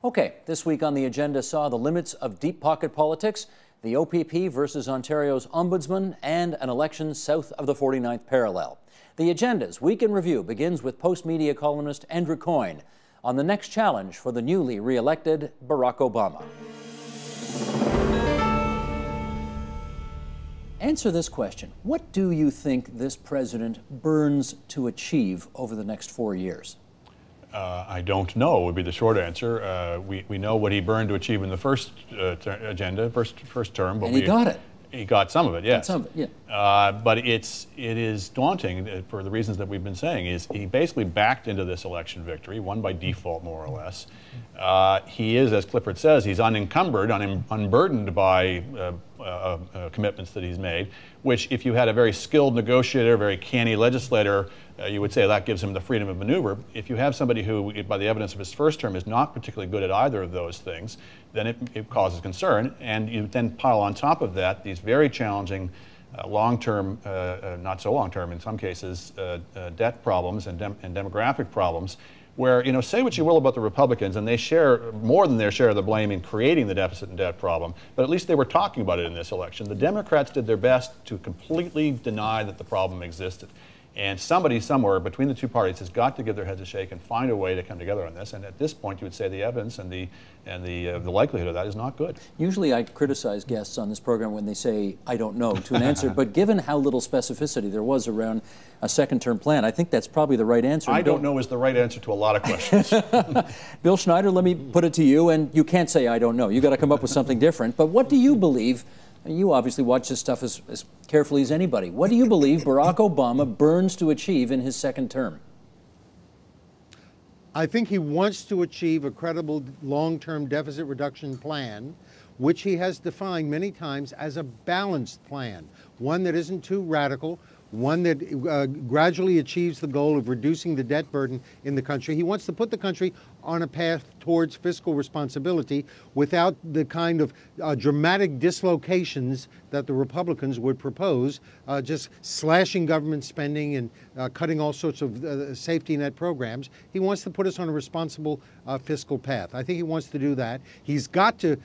Okay, this week on the agenda saw the limits of deep pocket politics, the OPP versus Ontario's Ombudsman, and an election south of the 49th parallel. The agenda's Week in Review begins with Post-Media columnist Andrew Coyne on the next challenge for the newly re-elected Barack Obama. Answer this question. What do you think this president burns to achieve over the next 4 years? I don't know would be the short answer. We know what he burned to achieve in the first first term. But and he got it. He got some of it, yes. Some of it, yeah. But it is daunting for the reasons that we've been saying. Is he basically backed into this election victory, won by default more or less. He is, as Clifford says, he's unencumbered, unburdened by commitments that he's made, which if you had a very skilled negotiator, very canny legislator, you would say that gives him the freedom of maneuver. If you have somebody who, by the evidence of his first term, is not particularly good at either of those things, then it causes concern. And you then pile on top of that these very challenging long-term, not so long-term in some cases, debt problems and demographic problems, where, you know, say what you will about the Republicans, and they share more than their share of the blame in creating the deficit and debt problem, but at least they were talking about it in this election. The Democrats did their best to completely deny that the problem existed. And somebody somewhere between the two parties has got to give their heads a shake and find a way to come together on this. And at this point, you would say the evidence and the likelihood of that is not good. Usually I criticize guests on this program when they say, I don't know, to an answer. But given how little specificity there was around a second-term plan, I think that's probably the right answer. I don't know is the right answer to a lot of questions. Bill Schneider, let me put it to you, and you can't say I don't know. You've got to come up with something different. But what do you believe? You obviously watch this stuff as carefully as anybody. What do you believe Barack Obama burns to achieve in his second term? I think he wants to achieve a credible long-term deficit reduction plan, which he has defined many times as a balanced plan, one that isn't too radical, one that gradually achieves the goal of reducing the debt burden in the country. He wants to put the country on a path towards fiscal responsibility without the kind of dramatic dislocations that the Republicans would propose, just slashing government spending and cutting all sorts of safety net programs. He wants to put us on a responsible fiscal path. I think he wants to do that. He's got to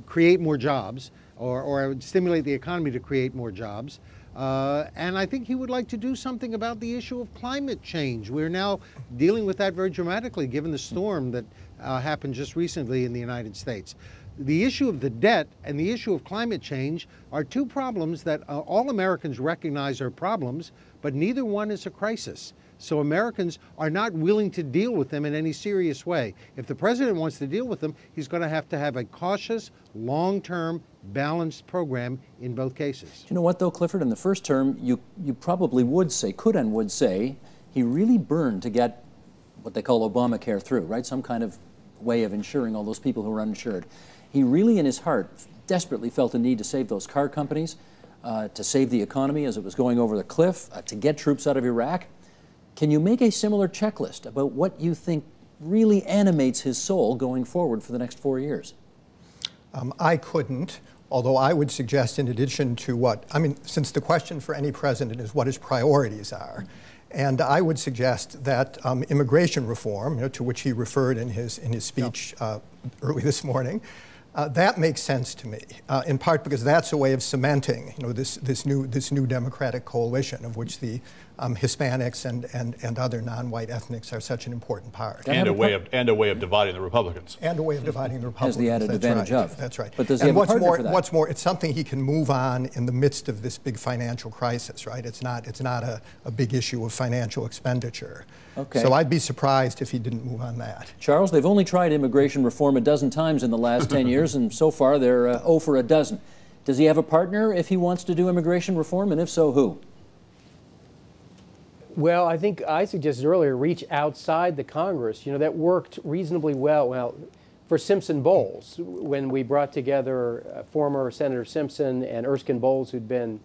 create more jobs or stimulate the economy to create more jobs. And I think he would like to do something about the issue of climate change. We're now dealing with that very dramatically, given the storm that happened just recently in the United States. The issue of the debt and the issue of climate change are two problems that all Americans recognize are problems, but neither one is a crisis. So Americans are not willing to deal with them in any serious way. If the president wants to deal with them, he's going to have a cautious, long-term, balanced program in both cases. You know what, though, Clifford? In the first term, you probably would say, could and would say, he really burned to get what they call Obamacare through, right? Some kind of way of insuring all those people who are uninsured. He really, in his heart, desperately felt the need to save those car companies, to save the economy as it was going over the cliff, to get troops out of Iraq. Can you make a similar checklist about what you think really animates his soul going forward for the next 4 years? I couldn't, although I would suggest, in addition to since the question for any president is what his priorities are, and I would suggest that immigration reform, to which he referred in his speech early this morning, that makes sense to me, in part because that's a way of cementing, this new Democratic coalition of which the Hispanics and other non-white ethnics are such an important part. And a way of dividing the Republicans. And a way of dividing the Republicans. Has the added advantage of. That's right. But does he have a partner for that? What's more, it's something he can move on in the midst of this big financial crisis, right? It's not a big issue of financial expenditure. Okay. So I'd be surprised if he didn't move on that. Charles, they've only tried immigration reform a dozen times in the last 10 years, and so far they're 0 for a dozen. Does he have a partner if he wants to do immigration reform, and if so, who? Well, I think I suggested earlier, reach outside the Congress. That worked reasonably well for Simpson Bowles, when we brought together former Senator Simpson and Erskine Bowles, who'd been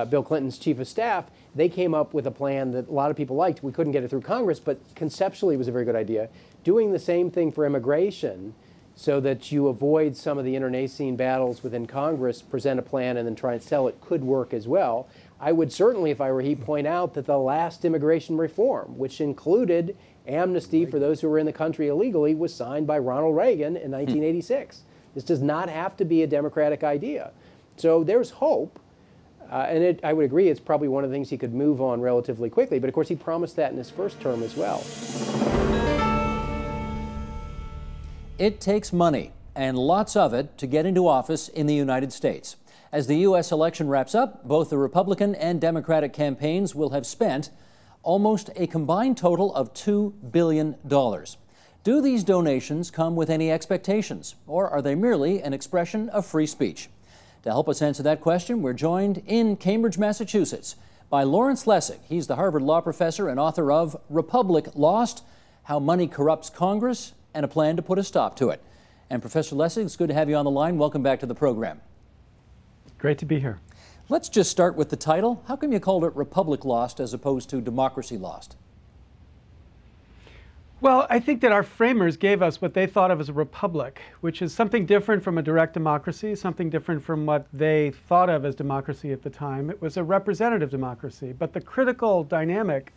Bill Clinton's chief of staff. They came up with a plan that a lot of people liked. We couldn't get it through Congress, but conceptually it was a very good idea. Doing the same thing for immigration so that you avoid some of the internecine battles within Congress, present a plan and then try and sell it could work as well. I would certainly, if I were he, point out that the last immigration reform, which included amnesty for those who were in the country illegally, was signed by Ronald Reagan in 1986. This does not have to be a Democratic idea. So there's hope. And I would agree it's probably one of the things he could move on relatively quickly. But of course, he promised that in his first term as well. It takes money, and lots of it, to get into office in the United States. As the U.S. election wraps up, both the Republican and Democratic campaigns will have spent almost a combined total of $2 billion. Do these donations come with any expectations, or are they merely an expression of free speech? To help us answer that question, we're joined in Cambridge, Massachusetts, by Lawrence Lessig. He's the Harvard Law professor and author of Republic Lost: How Money Corrupts Congress and a Plan to Put a Stop to It. And Professor Lessig, it's good to have you on the line. Welcome back to the program. Great to be here. Let's just start with the title. How come you called it Republic Lost as opposed to Democracy Lost? Well, I think that our framers gave us what they thought of as a republic, which is something different from a direct democracy, something different from what they thought of as democracy at the time. It was a representative democracy. But the critical dynamic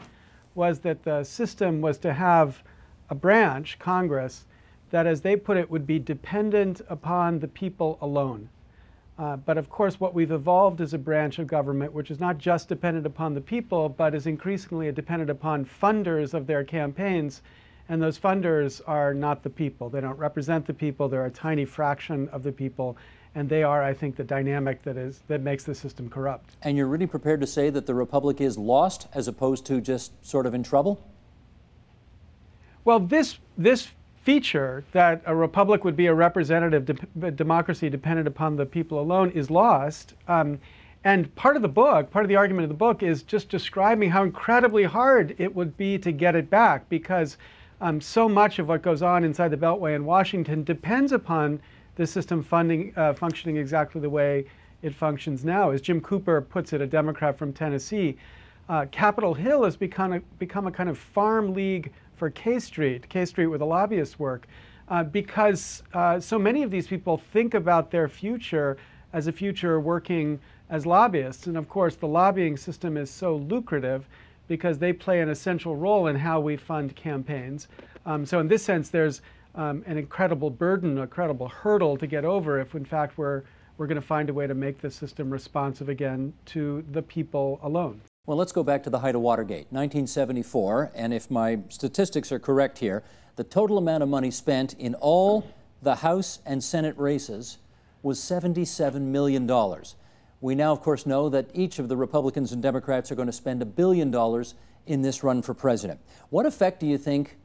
was that the system was to have a branch, Congress, that, as they put it, would be dependent upon the people alone. But of course, what we've evolved is a branch of government which is not just dependent upon the people, but is increasingly dependent upon funders of their campaigns. And those funders are not the people. They don't represent the people. They're a tiny fraction of the people. And they are, I think, the dynamic that makes the system corrupt. And you're really prepared to say that the Republic is lost as opposed to just sort of in trouble? Well, this feature that a republic would be a representative democracy dependent upon the people alone is lost. And part of the book, part of the argument of the book, is just describing how incredibly hard it would be to get it back, because so much of what goes on inside the Beltway in Washington depends upon the system functioning exactly the way it functions now. As Jim Cooper puts it, a Democrat from Tennessee, Capitol Hill has become a kind of farm league for K Street where the lobbyists work, because so many of these people think about their future as a future working as lobbyists. And of course, the lobbying system is so lucrative because they play an essential role in how we fund campaigns. So in this sense, there's an incredible burden, a incredible hurdle to get over if, in fact, we're going to find a way to make the system responsive again to the people alone. Well, let's go back to the height of Watergate, 1974, and if my statistics are correct here, the total amount of money spent in all the House and Senate races was $77 million. We now, of course, know that each of the Republicans and Democrats are going to spend $1 billion in this run for president. What effect do you think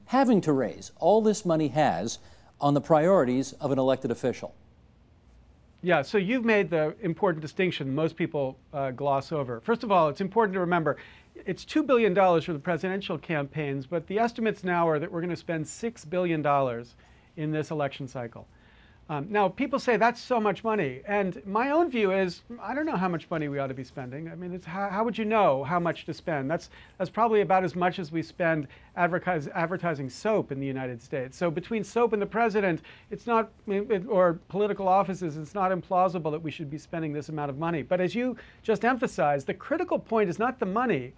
having to raise all this money has on the priorities of an elected official? Yeah, so you've made the important distinction most people gloss over. First of all, it's important to remember it's $2 billion for the presidential campaigns, but the estimates now are that we're going to spend $6 billion in this election cycle. Now, people say that's so much money, and my own view is I don't know how much money we ought to be spending. I mean, it's how would you know how much to spend? That's probably about as much as we spend advertising soap in the United States. So between soap and the president, it's not, or political offices, it's not implausible that we should be spending this amount of money. But as you just emphasized, the critical point is not the money,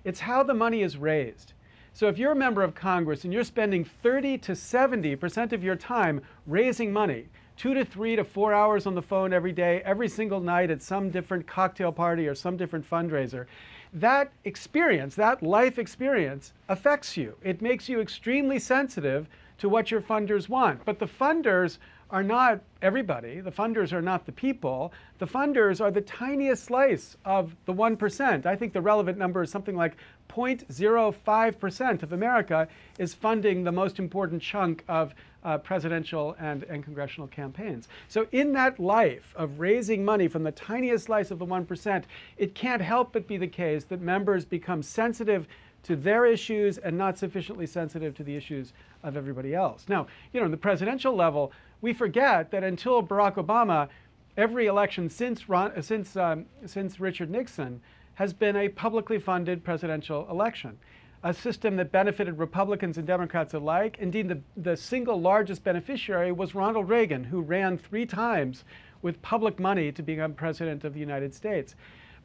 it's how the money is raised. So if you're a member of Congress and you're spending 30 to 70% of your time raising money, 2 to 3 to 4 hours on the phone every day, every single night at some different cocktail party or some different fundraiser, that experience, that life experience affects you. It makes you extremely sensitive to what your funders want. But the funders are not everybody. The funders are not the people. The funders are the tiniest slice of the 1%. I think the relevant number is something like 0.05% of America is funding the most important chunk of presidential and congressional campaigns. So in that life of raising money from the tiniest slice of the 1%, it can't help but be the case that members become sensitive to their issues and not sufficiently sensitive to the issues of everybody else. Now, in the presidential level, we forget that until Barack Obama, every election since Richard Nixon has been a publicly funded presidential election, a system that benefited Republicans and Democrats alike. Indeed, the single largest beneficiary was Ronald Reagan, who ran 3 times with public money to become president of the United States.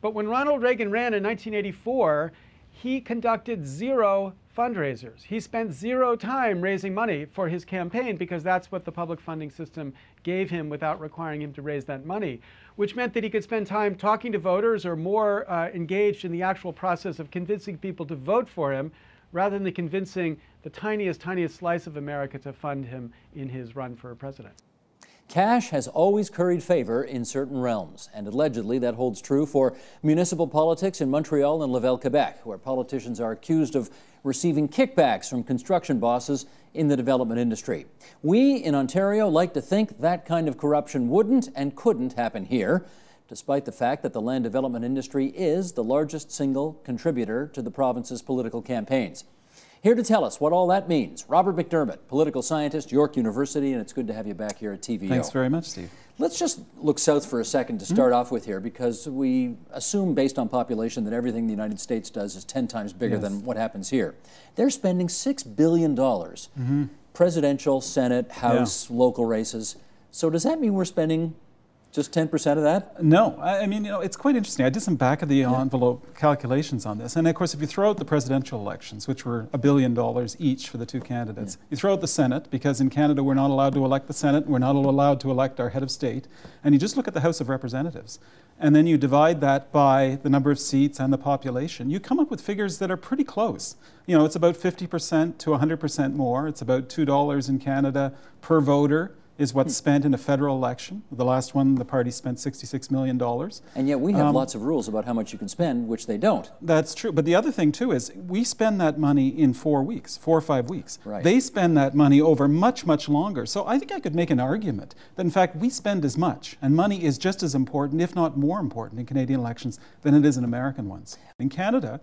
But when Ronald Reagan ran in 1984, he conducted 0 fundraisers. He spent 0 time raising money for his campaign because that's what the public funding system gave him without requiring him to raise that money, which meant that he could spend time talking to voters or more engaged in the actual process of convincing people to vote for him rather than convincing the tiniest slice of America to fund him in his run for president. Cash has always curried favor in certain realms, and allegedly that holds true for municipal politics in Montreal and Laval, Quebec, where politicians are accused of receiving kickbacks from construction bosses in the development industry. We in Ontario like to think that kind of corruption wouldn't and couldn't happen here, despite the fact that the land development industry is the largest single contributor to the province's political campaigns. Here to tell us what all that means, Robert McDermott, political scientist, York University, and it's good to have you back here at TVO. Thanks very much, Steve. Let's just look south for a second to start off with here, because we assume based on population that everything the United States does is 10 times bigger than what happens here. They're spending $6 billion, presidential, Senate, House, local races. So does that mean we're spending just 10% of that? No. I mean, you know, it's quite interesting. I did some back-of-the-envelope calculations on this. And, of course, if you throw out the presidential elections, which were $1 billion each for the 2 candidates, you throw out the Senate, because in Canada we're not allowed to elect the Senate, we're not allowed to elect our head of state, and you just look at the House of Representatives, and then you divide that by the number of seats and the population, you come up with figures that are pretty close. You know, it's about 50% to 100% more. It's about $2 in Canada per voter is what's spent in a federal election. The last one, the party spent $66 million. And yet we have lots of rules about how much you can spend, which they don't. That's true. But the other thing, too, is we spend that money in 4 weeks, 4 or 5 weeks. Right. They spend that money over much, much longer. So I think I could make an argument that, in fact, we spend as much, and money is just as important, if not more important, in Canadian elections than it is in American ones. In Canada,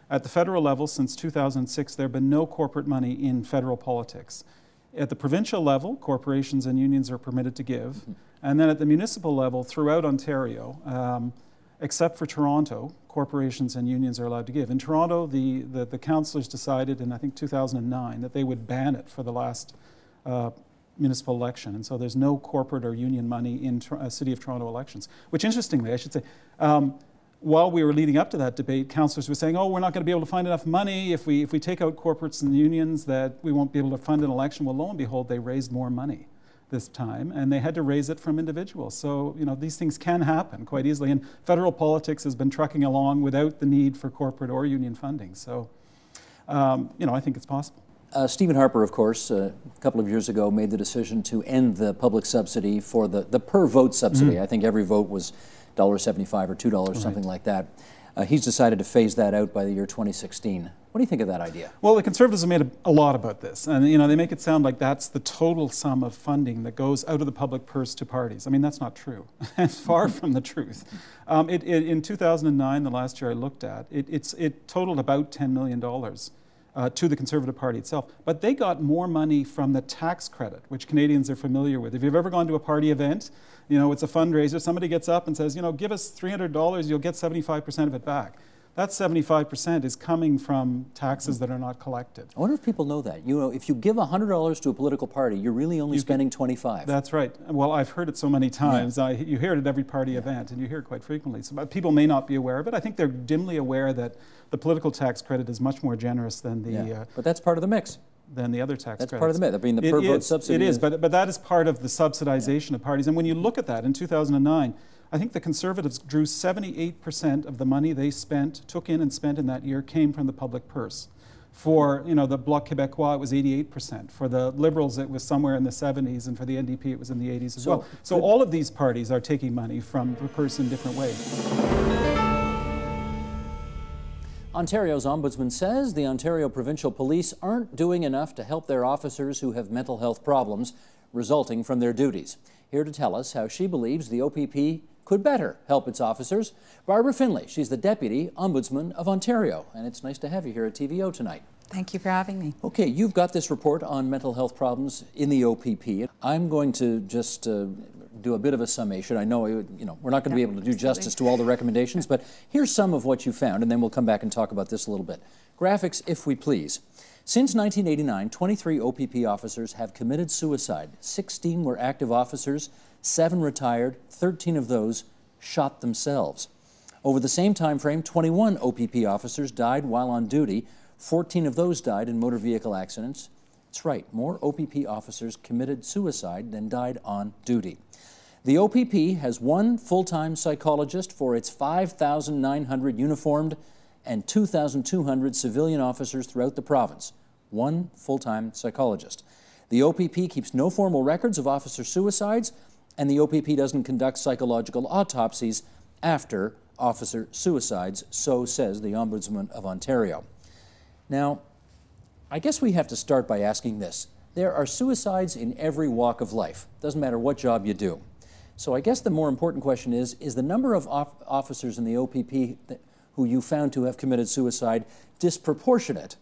at the federal level, since 2006, there have been no corporate money in federal politics. At the provincial level, corporations and unions are permitted to give. And then at the municipal level, throughout Ontario, except for Toronto, corporations and unions are allowed to give. In Toronto, the councillors decided in, I think, 2009 that they would ban it for the last municipal election. And so there's no corporate or union money in City of Toronto elections. Which, interestingly, I should say, while we were leading up to that debate, councillors were saying, oh, we're not going to be able to find enough money if we take out corporates and unions, that we won't be able to fund an election. Well, lo and behold, they raised more money this time, and they had to raise it from individuals. So, you know, these things can happen quite easily, and federal politics has been trucking along without the need for corporate or union funding. So, you know, I think it's possible. Stephen Harper, of course, a couple of years ago made the decision to end the public subsidy for the per-vote subsidy. I think every vote was $1.75 or $2, something like that. He's decided to phase that out by the year 2016. What do you think of that idea? Well, the Conservatives have made a lot about this, and you know, they make it sound like that's the total sum of funding that goes out of the public purse to parties. I mean, that's not true. It's far from the truth. In 2009, the last year I looked at, it totaled about $10 million to the Conservative Party itself. But they got more money from the tax credit, which Canadians are familiar with. If you've ever gone to a party event, you know, it's a fundraiser, somebody gets up and says, you know, give us $300, you'll get 75% of it back. That 75% is coming from taxes that are not collected. I wonder if people know that. You know, if you give $100 to a political party, you're really only spending $25. That's right. Well, I've heard it so many times. Yeah. You hear it at every party event, and you hear it quite frequently. So people may not be aware of it. I think they're dimly aware that the political tax credit is much more generous than the... but that's part of the mix. Than the other tax credits. That's part of the myth. I mean, the per-vote subsidy. It is, but that is part of the subsidization of parties. And when you look at that, in 2009, I think the Conservatives drew 78% of the money they took in and spent in that year came from the public purse. For, you know, the Bloc Québécois, it was 88%. For the Liberals, it was somewhere in the 70s, and for the NDP, it was in the 80s as well. So all of these parties are taking money from the purse in different ways. Ontario's Ombudsman says the Ontario Provincial Police aren't doing enough to help their officers who have mental health problems resulting from their duties. Here to tell us how she believes the OPP could better help its officers, Barbara Finlay. She's the Deputy Ombudsman of Ontario, and it's nice to have you here at TVO tonight. Thank you for having me. Okay, you've got this report on mental health problems in the OPP. I'm going to just do a bit of a summation. I know, we're not going to be able to do justice to all the recommendations, but here's some of what you found, and then we'll come back and talk about this a little bit. Graphics, if we please. Since 1989, 23 OPP officers have committed suicide. 16 were active officers, 7 retired, 13 of those shot themselves. Over the same time frame, 21 OPP officers died while on duty. 14 of those died in motor vehicle accidents. That's right, more OPP officers committed suicide than died on duty. The OPP has one full-time psychologist for its 5,900 uniformed and 2,200 civilian officers throughout the province. One full-time psychologist. The OPP keeps no formal records of officer suicides, and the OPP doesn't conduct psychological autopsies after officer suicides, so says the Ombudsman of Ontario. Now, I guess we have to start by asking this. There are suicides in every walk of life. Doesn't matter what job you do. So I guess the more important question is the number of officers in the OPP who you found to have committed suicide disproportionate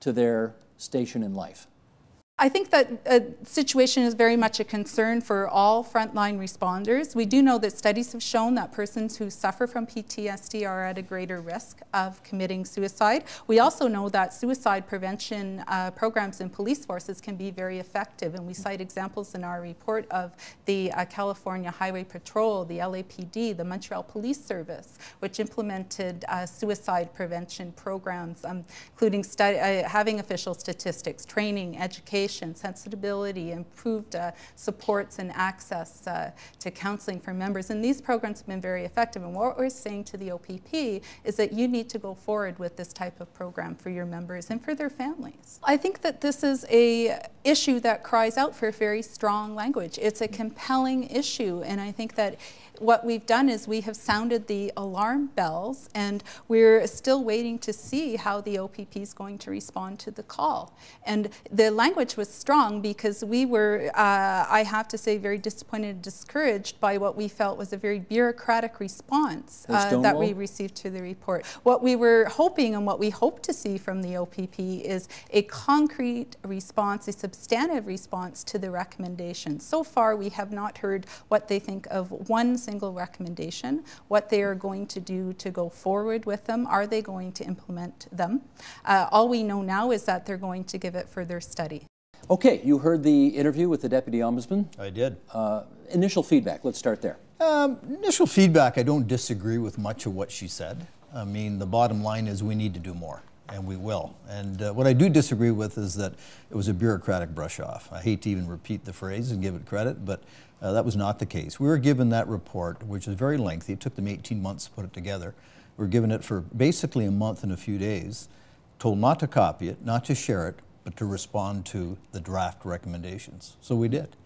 to their station in life? I think that a situation is very much a concern for all frontline responders. We do know that studies have shown that persons who suffer from PTSD are at a greater risk of committing suicide. We also know that suicide prevention programs in police forces can be very effective, and we cite examples in our report of the California Highway Patrol, the LAPD, the Montreal Police Service, which implemented suicide prevention programs, including having official statistics, training, education, sensibility, improved supports and access to counseling for members. And these programs have been very effective. And what we're saying to the OPP is that you need to go forward with this type of program for your members and for their families. I think that this is an issue that cries out for very strong language. It's a compelling issue, and I think that what we've done is we have sounded the alarm bells, and we're still waiting to see how the OPP is going to respond to the call. And the language was strong because we were, I have to say, very disappointed and discouraged by what we felt was a very bureaucratic response that we received to the report. What we were hoping and what we hope to see from the OPP is a concrete response, a substantive response to the recommendations. So far, we have not heard what they think of one single recommendation, what they are going to do to go forward with them. Are they going to implement them? All we know now is that they're going to give it further study. Okay, you heard the interview with the Deputy Ombudsman. I did. Initial feedback, let's start there. Initial feedback, I don't disagree with much of what she said. I mean, the bottom line is we need to do more, and we will. And what I do disagree with is that it was a bureaucratic brush-off. I hate to even repeat the phrase and give it credit, but that was not the case. We were given that report, which is very lengthy. It took them 18 months to put it together. We were given it for basically a month and a few days, told not to copy it, not to share it, but to respond to the draft recommendations. So we did.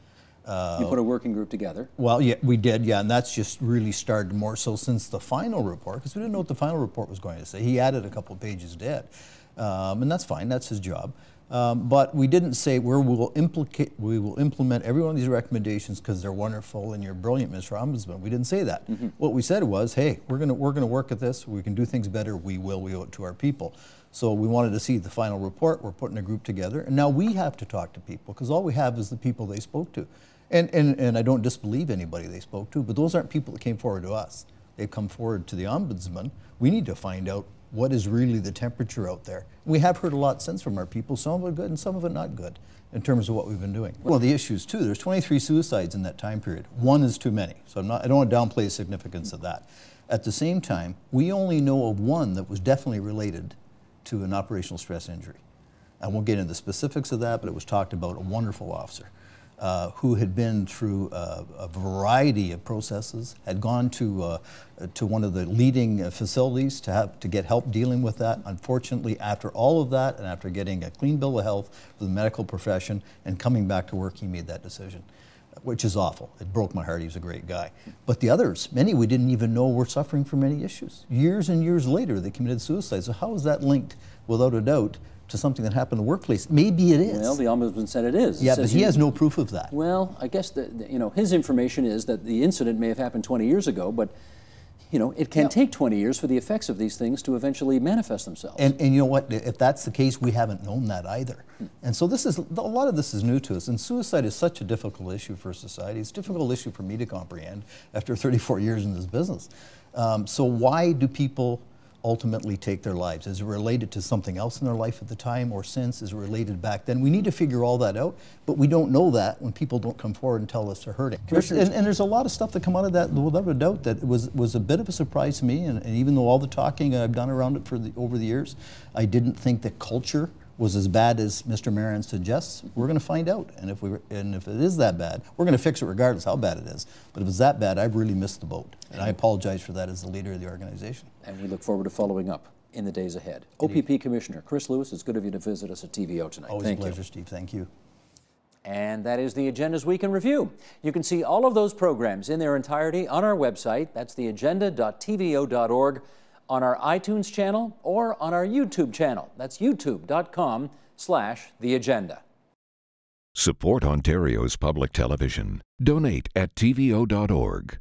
You put a working group together. Well, yeah, we did, yeah, and that's just really started more so since the final report, because we didn't know what the final report was going to say. He added a couple of pages to it, and that's fine, that's his job. But we didn't say we will implement every one of these recommendations because they're wonderful and you're brilliant, Mr. Ombudsman. We didn't say that. What we said was, hey, we're gonna work at this. We can do things better. We will. We owe it to our people. So we wanted to see the final report. We're putting a group together, and now we have to talk to people because all we have is the people they spoke to. And I don't disbelieve anybody they spoke to, but those aren't people that came forward to us. They've come forward to the Ombudsman. We need to find out what is really the temperature out there. We have heard a lot since from our people, some of it good and some of it not good in terms of what we've been doing. One of the issues too, there's 23 suicides in that time period. One is too many, so I don't want to downplay the significance of that. At the same time, we only know of one that was definitely related to an operational stress injury. I won't get into the specifics of that, but it was talked about, a wonderful officer who had been through a variety of processes, had gone to one of the leading facilities to get help dealing with that. Unfortunately, after all of that and after getting a clean bill of health for the medical profession and coming back to work, he made that decision, which is awful. It broke my heart. He was a great guy. But the others, many we didn't even know were suffering from any issues. Years and years later, they committed suicide. So how is that linked, without a doubt, to something that happened in the workplace? Maybe it is. Well, the Ombudsman said it is. Yeah, but he has no proof of that. Well, I guess his information is that the incident may have happened 20 years ago, but it can take 20 years for the effects of these things to eventually manifest themselves. And you know what? If that's the case, we haven't known that either. And so a lot of this is new to us. And suicide is such a difficult issue for society. It's a difficult issue for me to comprehend after 34 years in this business. So why do people ultimately take their lives? Is it related to something else in their life at the time or since? Is it related back then? We need to figure all that out, but we don't know that when people don't come forward and tell us they're hurting. And there's a lot of stuff that come out of that without a doubt that was a bit of a surprise to me, and even though all the talking I've done around it over the years, I didn't think the culture was as bad as Mr. Marion suggests. We're going to find out, and if it is that bad, we're going to fix it regardless how bad it is. But if it's that bad, I've really missed the boat, and I apologize for that as the leader of the organization. And we look forward to following up in the days ahead. OPP Commissioner Chris Lewis, it's good of you to visit us at TVO tonight. Always a pleasure, Steve. Thank you. And that is the Agenda's Week in Review. You can see all of those programs in their entirety on our website. That's theagenda.tvo.org. on our iTunes channel or on our YouTube channel. That's youtube.com/theagenda. Support Ontario's public television. Donate at tvo.org.